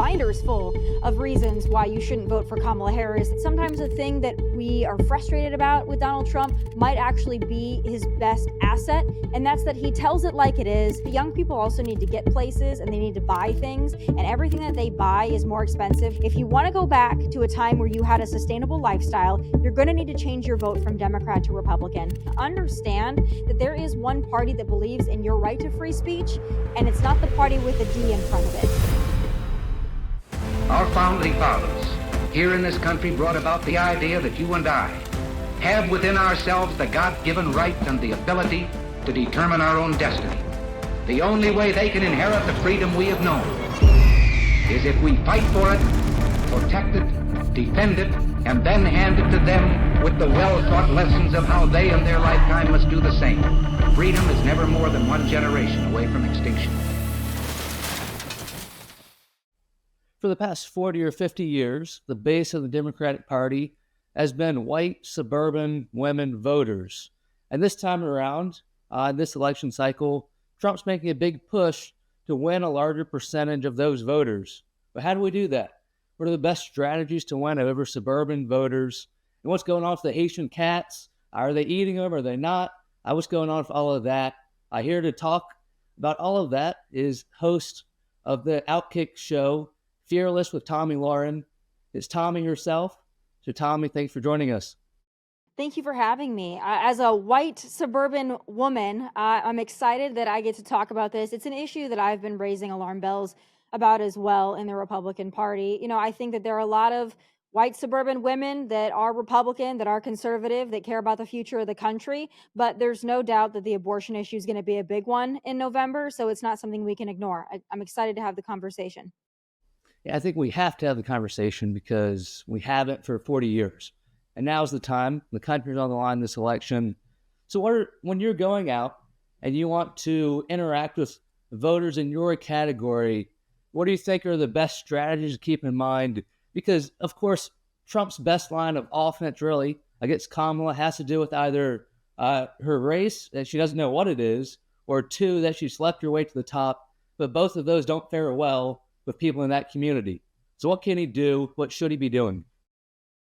binders full of reasons why you shouldn't vote for Kamala Harris. Sometimes the thing that we are frustrated about with Donald Trump might actually be his best asset, and that's that he tells it like it is. Young people also need to get places and they need to buy things, and everything that they buy is more expensive. If you want to go back to a time where you had a sustainable lifestyle, you're going to need to change your vote from Democrat to Republican. Understand that there is one party that believes in your right to free speech, and it's not the party with a D in front of it. Our founding fathers here in this country brought about the idea that you and I have within ourselves the God-given right and the ability to determine our own destiny. The only way they can inherit the freedom we have known is if we fight for it, protect it, defend it, and then hand it to them with the well-taught lessons of how they in their lifetime must do the same. Freedom is never more than one generation away from extinction. For the past 40 or 50 years, the base of the Democratic Party has been white suburban women voters. And this time around, this election cycle, Trump's making a big push to win a larger percentage of those voters. But how do we do that? What are the best strategies to win over suburban voters? And what's going on with the Haitian cats? Are they eating them? Are they not? What's going on with all of that? Here to talk about all of that is host of the Outkick show, Fearless with Tomi Lahren. It's Tomi herself. So Tomi, thanks for joining us. Thank you for having me. As a white suburban woman, I'm excited that I get to talk about this. It's an issue that I've been raising alarm bells about as well in the Republican Party. You know, I think that there are a lot of white suburban women that are Republican, that are conservative, that care about the future of the country. But there's no doubt that the abortion issue is going to be a big one in November. So it's not something we can ignore. I'm excited to have the conversation. Yeah, I think we have to have the conversation because we haven't for 40 years. And now's the time. The country's on the line this election. So when you're going out and you want to interact with voters in your category, what do you think are the best strategies to keep in mind? Because, of course, Trump's best line of offense really against Kamala has to do with either her race, that she doesn't know what it is, or two, that she slept her way to the top. But both of those don't fare well with people in that community. So what can he do? What should he be doing?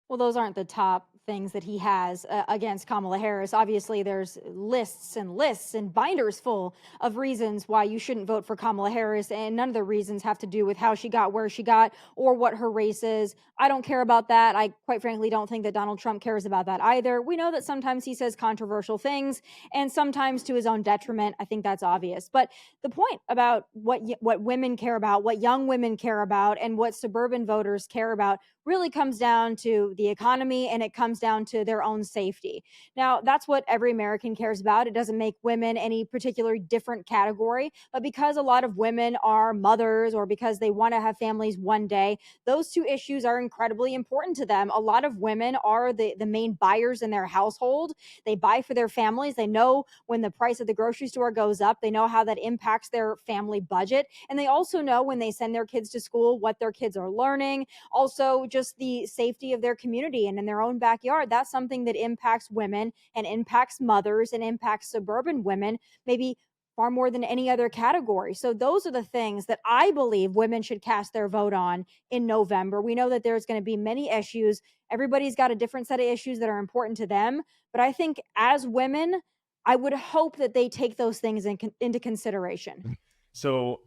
Well, those aren't the top things that he has against Kamala Harris. Obviously, there's lists and binders full of reasons why you shouldn't vote for Kamala Harris, and none of the reasons have to do with how she got where she got or what her race is. I don't care about that. I quite frankly don't think that Donald Trump cares about that either. We know that sometimes he says controversial things and sometimes to his own detriment. I think that's obvious. But the point about what women care about, what young women care about, and what suburban voters care about really comes down to the economy, and it comes down to their own safety. Now, that's what every American cares about. It doesn't make women any particular different category, but because a lot of women are mothers or because they want to have families one day, those two issues are incredibly important to them. A lot of women are the main buyers in their household. They buy for their families. They know when the price of the grocery store goes up, they know how that impacts their family budget. And they also know when they send their kids to school, what their kids are learning. Also, just the safety of their community and in their own backyard. That's something that impacts women and impacts mothers and impacts suburban women, maybe far more than any other category. So those are the things that I believe women should cast their vote on in November. We know that there's going to be many issues. Everybody's got a different set of issues that are important to them. But I think as women, I would hope that they take those things into consideration. So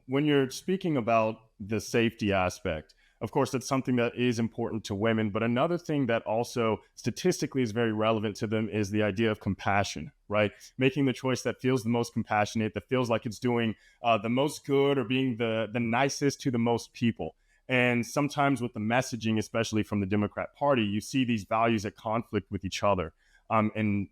when you're speaking about the safety aspect, of course, that's something that is important to women. But another thing that also statistically is very relevant to them is the idea of compassion, right? Making the choice that feels the most compassionate, that feels like it's doing the most good or being the nicest to the most people. And sometimes with the messaging, especially from the Democrat Party, you see these values at conflict with each other. And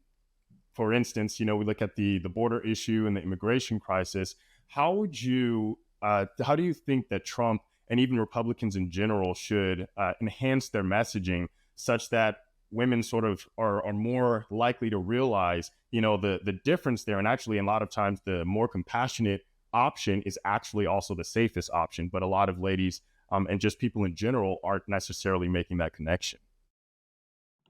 for instance, we look at the border issue and the immigration crisis. How do you think that Trump and even Republicans in general should enhance their messaging such that women sort of are more likely to realize, the difference there? And actually, a lot of times, the more compassionate option is actually also the safest option. But a lot of ladies and just people in general aren't necessarily making that connection.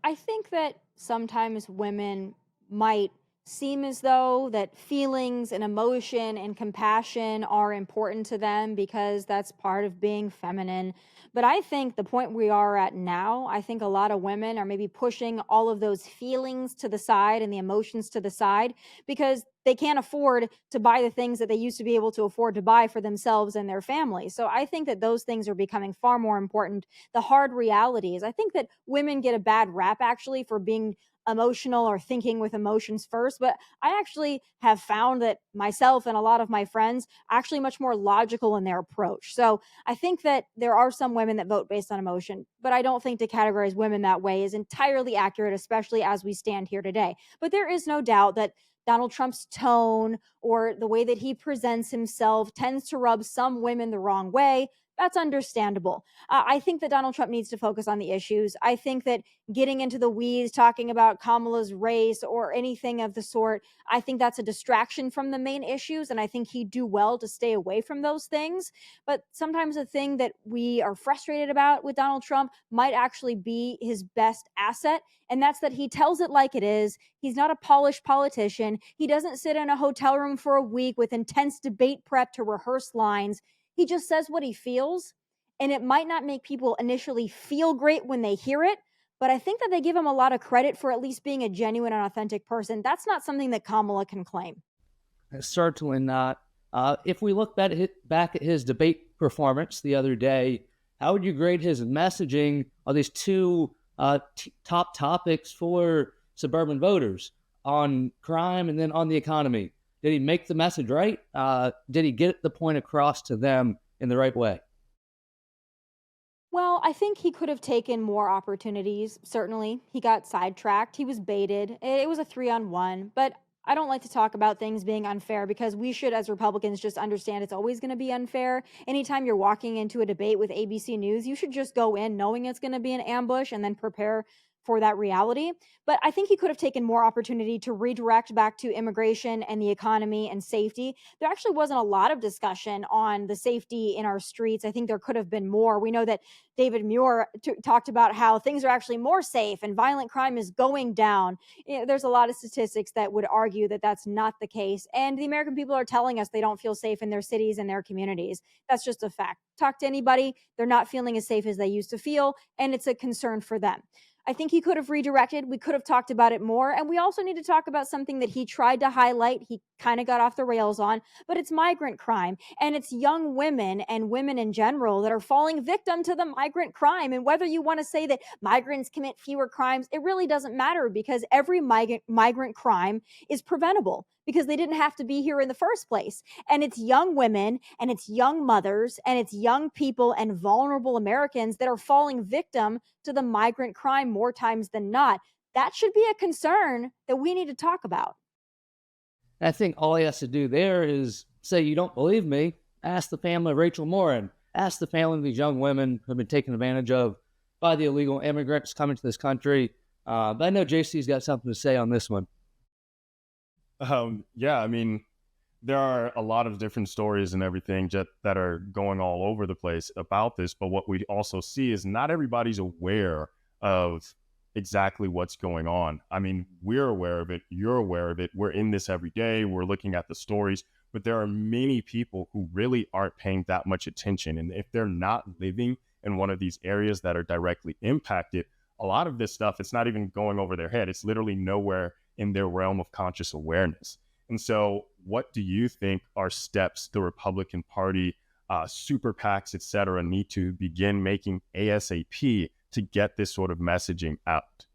I think that sometimes women might seem as though that feelings and emotion and compassion are important to them because that's part of being feminine. But I think the point we are at now, I think a lot of women are maybe pushing all of those feelings to the side and the emotions to the side because they can't afford to buy the things that they used to be able to afford to buy for themselves and their families. So I think that those things are becoming far more important. The hard reality is I think that women get a bad rap actually for being emotional or thinking with emotions first, but I actually have found that myself and a lot of my friends are actually much more logical in their approach. So I think that there are some women that vote based on emotion, but I don't think to categorize women that way is entirely accurate, especially as we stand here today. But there is no doubt that Donald Trump's tone or the way that he presents himself tends to rub some women the wrong way. That's understandable. I think that Donald Trump needs to focus on the issues. I think that getting into the weeds, talking about Kamala's race or anything of the sort, I think that's a distraction from the main issues. And I think he'd do well to stay away from those things. But sometimes the thing that we are frustrated about with Donald Trump might actually be his best asset. And that's that he tells it like it is. He's not a polished politician. He doesn't sit in a hotel room for a week with intense debate prep to rehearse lines. He just says what he feels, and it might not make people initially feel great when they hear it, but I think that they give him a lot of credit for at least being a genuine and authentic person. That's not something that Kamala can claim. Certainly not. If we look back at his debate performance the other day, how would you grade his messaging on these two top topics for suburban voters, on crime and then on the economy? Did he make the message right? Did he get the point across to them in the right way? Well, I think he could have taken more opportunities. Certainly, he got sidetracked. He was baited. It was a 3-on-1, but I don't like to talk about things being unfair because we should, as Republicans, just understand it's always going to be unfair. Anytime you're walking into a debate with ABC News, you should just go in knowing it's going to be an ambush and then prepare for that reality. But I think he could have taken more opportunity to redirect back to immigration and the economy and safety. There actually wasn't a lot of discussion on the safety in our streets. I think there could have been more. We know that David Muir talked about how things are actually more safe and violent crime is going down. There's a lot of statistics that would argue that that's not the case. And the American people are telling us they don't feel safe in their cities and their communities. That's just a fact. Talk to anybody, they're not feeling as safe as they used to feel, and it's a concern for them. I think he could have redirected. We could have talked about it more. And we also need to talk about something that he tried to highlight. He kind of got off the rails on, but it's migrant crime. And it's young women and women in general that are falling victim to the migrant crime. And whether you want to say that migrants commit fewer crimes, it really doesn't matter because every migrant crime is preventable because they didn't have to be here in the first place. And it's young women and it's young mothers and it's young people and vulnerable Americans that are falling victim to the migrant crime more times than not. That should be a concern that we need to talk about. I think all he has to do there is say, you don't believe me? Ask the family of Rachel Morin. Ask the family of these young women who have been taken advantage of by the illegal immigrants coming to this country. But I know JC's got something to say on this one. Yeah, I mean, there are a lot of different stories and everything that are going all over the place about this. But what we also see is not everybody's aware of exactly what's going on. I mean, we're aware of it. You're aware of it. We're in this every day. We're looking at the stories. But there are many people who really aren't paying that much attention. And if they're not living in one of these areas that are directly impacted, a lot of this stuff, it's not even going over their head. It's literally nowhere in their realm of conscious awareness. And so what do you think are steps the Republican Party, super PACs, et cetera, need to begin making ASAP to get this sort of messaging out?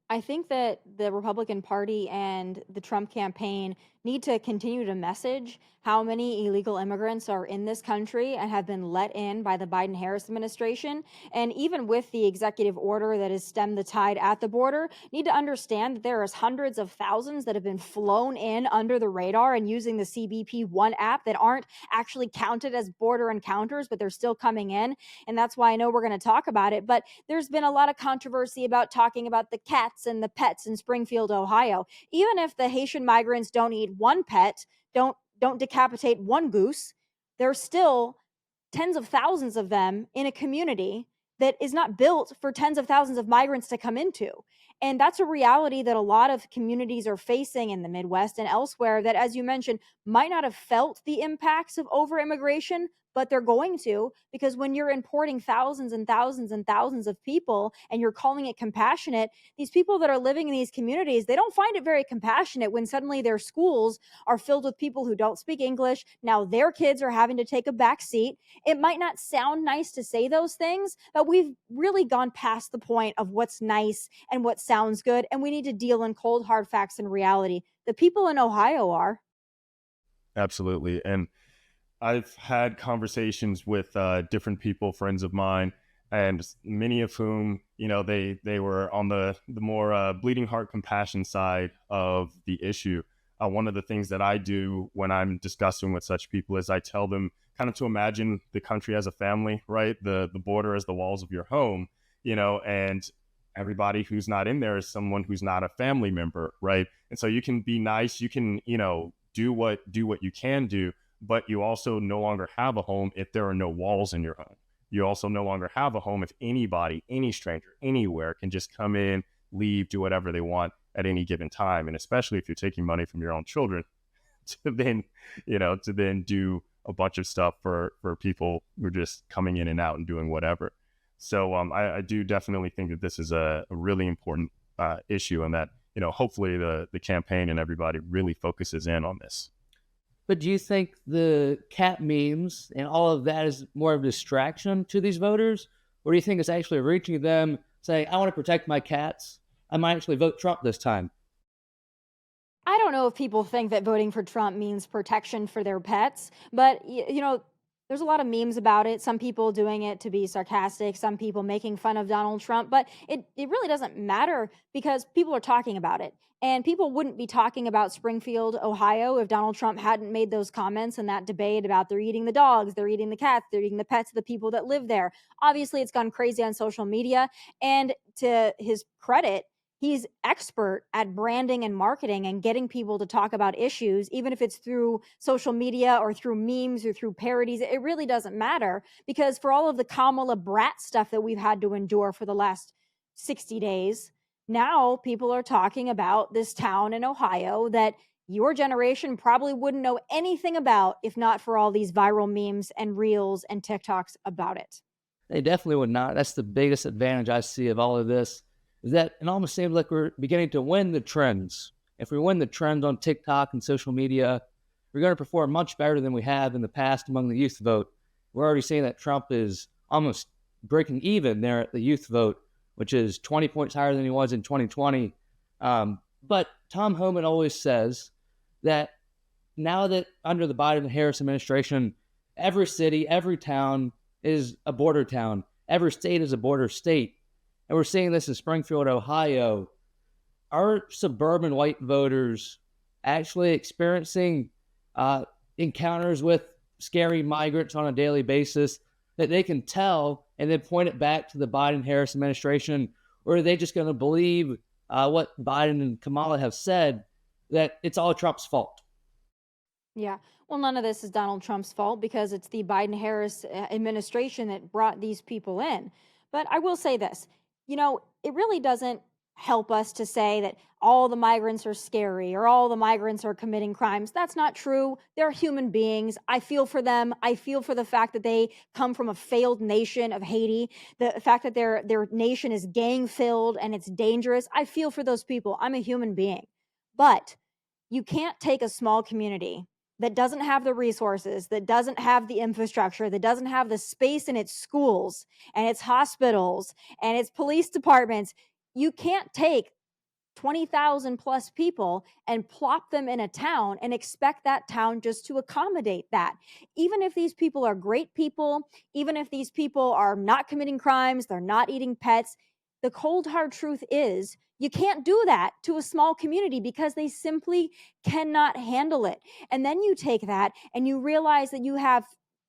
I think that the Republican Party and the Trump campaign need to continue to message how many illegal immigrants are in this country and have been let in by the Biden-Harris administration. And even with the executive order that has stemmed the tide at the border, need to understand that there is hundreds of thousands that have been flown in under the radar and using the CBP One app that aren't actually counted as border encounters, but they're still coming in. And that's why I know we're going to talk about it. But there's been a lot of controversy about talking about the cats and the pets in Springfield, Ohio. Even if the Haitian migrants don't eat one pet, don't decapitate one goose, there's still tens of thousands of them in a community that is not built for tens of thousands of migrants to come into. And that's a reality that a lot of communities are facing in the Midwest and elsewhere that, as you mentioned, might not have felt the impacts of over immigration, but they're going to, because when you're importing thousands and thousands and thousands of people and you're calling it compassionate, these people that are living in these communities, they don't find it very compassionate when suddenly their schools are filled with people who don't speak English. Now their kids are having to take a back seat. It might not sound nice to say those things, but we've really gone past the point of what's nice and what sounds good, and we need to deal in cold hard facts and reality. The people in Ohio are. Absolutely. And I've had conversations with different people, friends of mine, and many of whom, they were on the more bleeding heart compassion side of the issue. One of the things that I do when I'm discussing with such people is I tell them kind of to imagine the country as a family, right? The border as the walls of your home, and everybody who's not in there is someone who's not a family member, right? And so you can be nice, you can, do what you can do, but you also no longer have a home if there are no walls in your home. You also no longer have a home if anybody, any stranger, anywhere can just come in, leave, do whatever they want at any given time. And especially if you're taking money from your own children to then do a bunch of stuff for people who are just coming in and out and doing whatever. So I do definitely think that this is a really important issue, and that, hopefully the campaign and everybody really focuses in on this. But do you think the cat memes and all of that is more of a distraction to these voters? Or do you think it's actually reaching them saying, I want to protect my cats, I might actually vote Trump this time? I don't know if people think that voting for Trump means protection for their pets, but there's a lot of memes about it. Some people doing it to be sarcastic, some people making fun of Donald Trump, but it really doesn't matter because people are talking about it. And people wouldn't be talking about Springfield, Ohio, if Donald Trump hadn't made those comments and that debate about they're eating the dogs, they're eating the cats, they're eating the pets of the people that live there. Obviously, it's gone crazy on social media. And to his credit, he's expert at branding and marketing and getting people to talk about issues, even if it's through social media or through memes or through parodies. It really doesn't matter, because for all of the Kamala brat stuff that we've had to endure for the last 60 days, now people are talking about this town in Ohio that your generation probably wouldn't know anything about if not for all these viral memes and reels and TikToks about it. They definitely would not. That's the biggest advantage I see of all of this, is that it almost seems like we're beginning to win the trends. If we win the trends on TikTok and social media, we're going to perform much better than we have in the past among the youth vote. We're already seeing that Trump is almost breaking even there at the youth vote, which is 20 points higher than he was in 2020. But Tom Homan always says that now that under the Biden and Harris administration, every city, every town is a border town. Every state is a border state. And we're seeing this in Springfield, Ohio. Are suburban white voters actually experiencing encounters with scary migrants on a daily basis that they can tell and then point it back to the Biden-Harris administration? Or are they just going to believe what Biden and Kamala have said, that it's all Trump's fault? Yeah. Well, none of this is Donald Trump's fault because it's the Biden-Harris administration that brought these people in. But I will say this, it really doesn't help us to say that all the migrants are scary or all the migrants are committing crimes. That's not true. They're human beings. I feel for them. I feel for the fact that they come from a failed nation of Haiti, the fact that their nation is gang-filled and it's dangerous. I feel for those people. I'm a human being. But you can't take a small community that doesn't have the resources, that doesn't have the infrastructure, that doesn't have the space in its schools and its hospitals and its police departments. You can't take 20,000 plus people and plop them in a town and expect that town just to accommodate that. Even if these people are great people, even if these people are not committing crimes, they're not eating pets, the cold hard truth is you can't do that to a small community because they simply cannot handle it. And then you take that and you realize that you have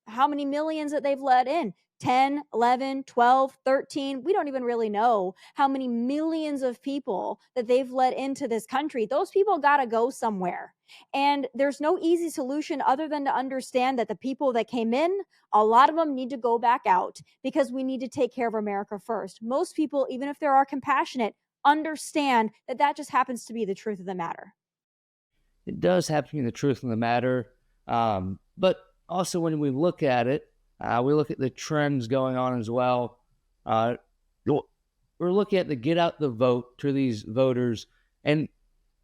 how many millions that they've let in? 10, 11, 12, 13. We don't even really know how many millions of people that they've let into this country. Those people got to go somewhere. And there's no easy solution other than to understand that the people that came in, a lot of them need to go back out because we need to take care of America first. Most people, even if they are compassionate, understand that that just happens to be the truth of the matter. It does have to be the truth of the matter. But also when we look at it, we look at the trends going on as well. We're looking at the get out the vote to these voters. And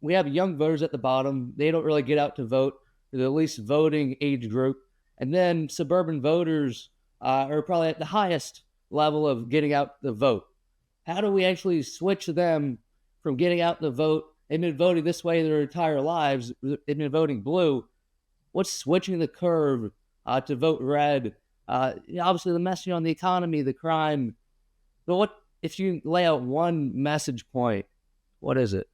we have young voters at the bottom. They don't really get out to vote. They're the least voting age group. And then suburban voters are probably at the highest level of getting out the vote. How do we actually switch them from getting out the vote? They've been voting this way their entire lives. They've been voting blue. What's switching the curve to vote red? Obviously, the messaging on the economy, the crime. But what if you lay out one message point? What is it?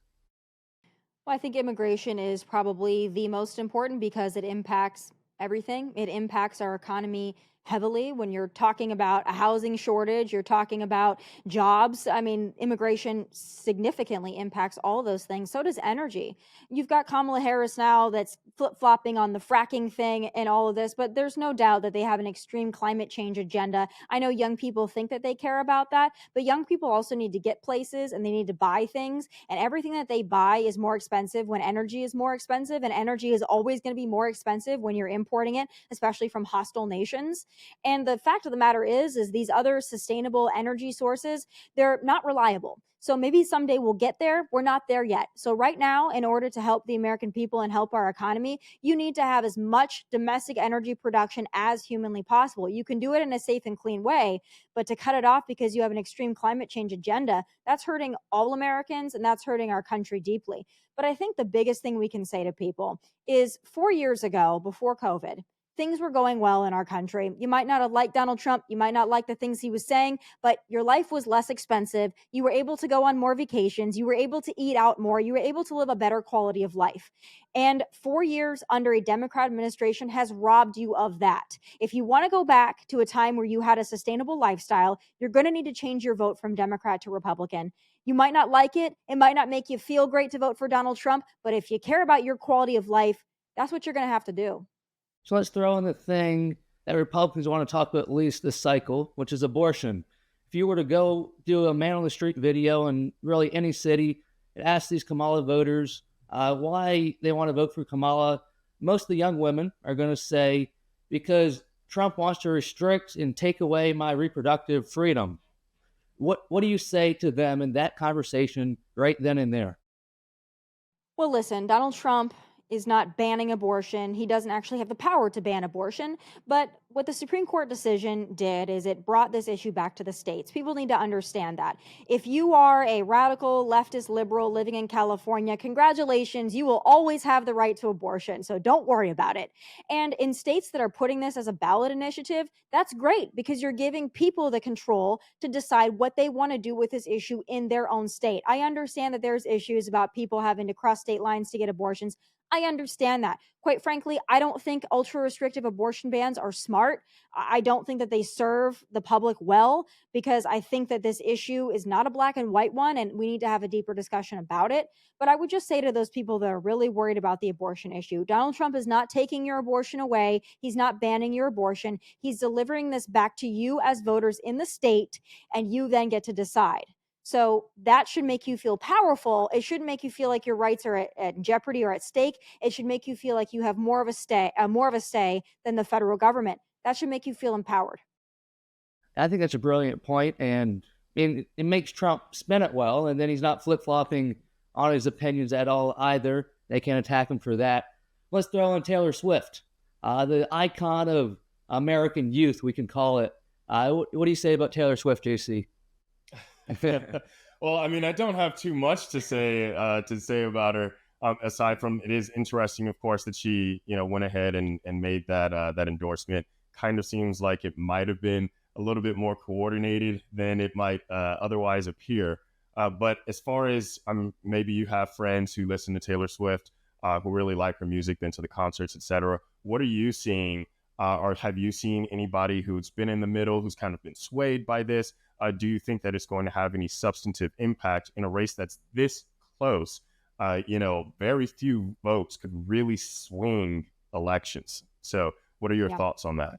Well, I think immigration is probably the most important because it impacts everything. It impacts our economy heavily. When you're talking about a housing shortage, you're talking about jobs. I mean, immigration significantly impacts all of those things. So does energy. You've got Kamala Harris now that's flip-flopping on the fracking thing and all of this, but there's no doubt that they have an extreme climate change agenda. I know young people think that they care about that, but young people also need to get places and they need to buy things, and everything that they buy is more expensive when energy is more expensive, and energy is always going to be more expensive when you're importing it, especially from hostile nations. And the fact of the matter is these other sustainable energy sources, they're not reliable. So maybe someday we'll get there. We're not there yet. So right now, in order to help the American people and help our economy, you need to have as much domestic energy production as humanly possible. You can do it in a safe and clean way, but to cut it off because you have an extreme climate change agenda, that's hurting all Americans and that's hurting our country deeply. But I think the biggest thing we can say to people is 4 years ago, before COVID, things were going well in our country. You might not have liked Donald Trump. You might not like the things he was saying, but your life was less expensive. You were able to go on more vacations. You were able to eat out more. You were able to live a better quality of life. And 4 years under a Democrat administration has robbed you of that. If you want to go back to a time where you had a sustainable lifestyle, you're going to need to change your vote from Democrat to Republican. You might not like it. It might not make you feel great to vote for Donald Trump, but if you care about your quality of life, that's what you're going to have to do. So let's throw in the thing that Republicans want to talk about at least this cycle, which is abortion. If you were to go do a man on the street video in really any city and ask these Kamala voters why they want to vote for Kamala, most of the young women are going to say, because Trump wants to restrict and take away my reproductive freedom. What do you say to them in that conversation right then and there? Well, listen, Donald Trump is not banning abortion. He doesn't actually have the power to ban abortion. But what the Supreme Court decision did is it brought this issue back to the states. People need to understand that. If you are a radical leftist liberal living in California, congratulations, you will always have the right to abortion. So don't worry about it. And in states that are putting this as a ballot initiative, that's great because you're giving people the control to decide what they want to do with this issue in their own state. I understand that there's issues about people having to cross state lines to get abortions. I understand that. Quite frankly, I don't think ultra restrictive abortion bans are smart. I don't think that they serve the public well because I think that this issue is not a black and white one and we need to have a deeper discussion about it. But I would just say to those people that are really worried about the abortion issue, Donald Trump is not taking your abortion away. He's not banning your abortion. He's delivering this back to you as voters in the state, and you then get to decide. So that should make you feel powerful. It shouldn't make you feel like your rights are at jeopardy or at stake. It should make you feel like you have more of a say than the federal government. That should make you feel empowered. I think that's a brilliant point, and it makes Trump spin it well, and then he's not flip-flopping on his opinions at all either. They can't attack him for that. Let's throw in Taylor Swift, the icon of American youth, we can call it. What do you say about Taylor Swift, JC? Well, I mean, I don't have too much to say about her. Aside from it is interesting, of course, that she went ahead and made that endorsement. Kind of seems like it might have been a little bit more coordinated than it might otherwise appear. But as far as maybe you have friends who listen to Taylor Swift who really like her music, been to the concerts, etc. What are you seeing? Or have you seen anybody who's been in the middle, who's kind of been swayed by this? Do you think that it's going to have any substantive impact in a race that's this close? Very few votes could really swing elections. So what are your thoughts on that?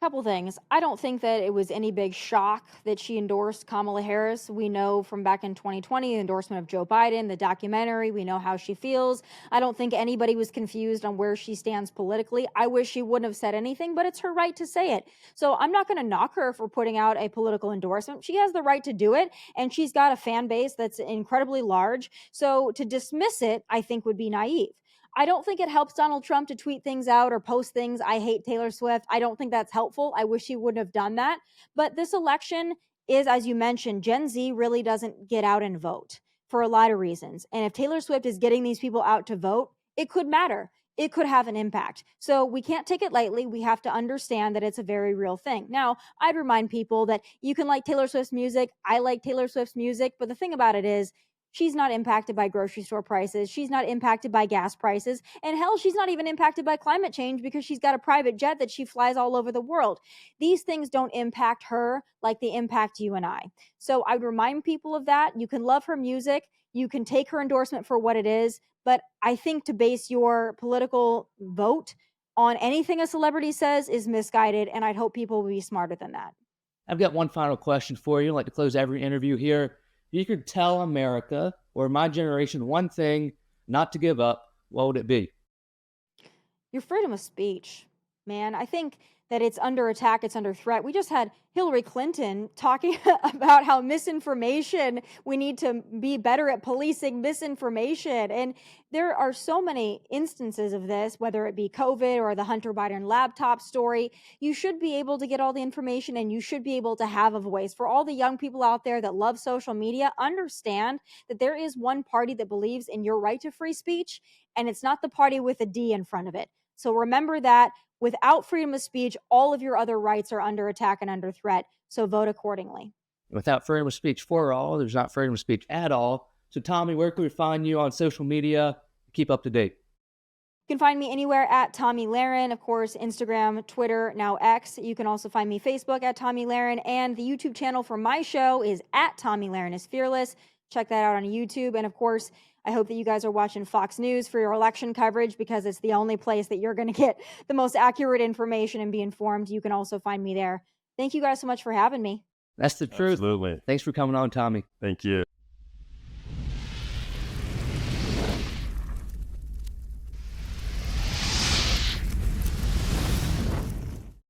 Couple things. I don't think that it was any big shock that she endorsed Kamala Harris. We know from back in 2020, the endorsement of Joe Biden, the documentary, we know how she feels. I don't think anybody was confused on where she stands politically. I wish she wouldn't have said anything, but it's her right to say it. So I'm not going to knock her for putting out a political endorsement. She has the right to do it, and she's got a fan base that's incredibly large. So to dismiss it, I think would be naive. I don't think it helps Donald Trump to tweet things out or post things. I hate Taylor Swift. I don't think that's helpful. I wish he wouldn't have done that. But this election is, as you mentioned, Gen Z really doesn't get out and vote for a lot of reasons. And if Taylor Swift is getting these people out to vote, it could matter. It could have an impact. So we can't take it lightly. We have to understand that it's a very real thing. Now, I'd remind people that you can like Taylor Swift's music. I like Taylor Swift's music. But the thing about it is, she's not impacted by grocery store prices. She's not impacted by gas prices. And hell, she's not even impacted by climate change because she's got a private jet that she flies all over the world. These things don't impact her like they impact you and I. So I would remind people of that. You can love her music. You can take her endorsement for what it is. But I think to base your political vote on anything a celebrity says is misguided. And I'd hope people will be smarter than that. I've got one final question for you. I'd like to close every interview here. If you could tell America or my generation one thing not to give up, what would it be? Your freedom of speech, man. I think that it's under attack, it's under threat. We just had Hillary Clinton talking about how misinformation, we need to be better at policing misinformation. And there are so many instances of this, whether it be COVID or the Hunter Biden laptop story. You should be able to get all the information and you should be able to have a voice. For all the young people out there that love social media, understand that there is one party that believes in your right to free speech, and it's not the party with a D in front of it. So remember that without freedom of speech, all of your other rights are under attack and under threat. So vote accordingly. Without freedom of speech for all, there's not freedom of speech at all. So Tomi, where can we find you on social media? Keep up to date. You can find me anywhere at Tomi Lahren, of course, Instagram, Twitter, now X. You can also find me Facebook at Tomi Lahren, and the YouTube channel for my show is at Tomi Lahren is Fearless. Check that out on YouTube. And of course, I hope that you guys are watching Fox News for your election coverage because it's the only place that you're going to get the most accurate information and be informed. You can also find me there. Thank you guys so much for having me. That's the truth. Absolutely. Thanks for coming on, Tomi. Thank you.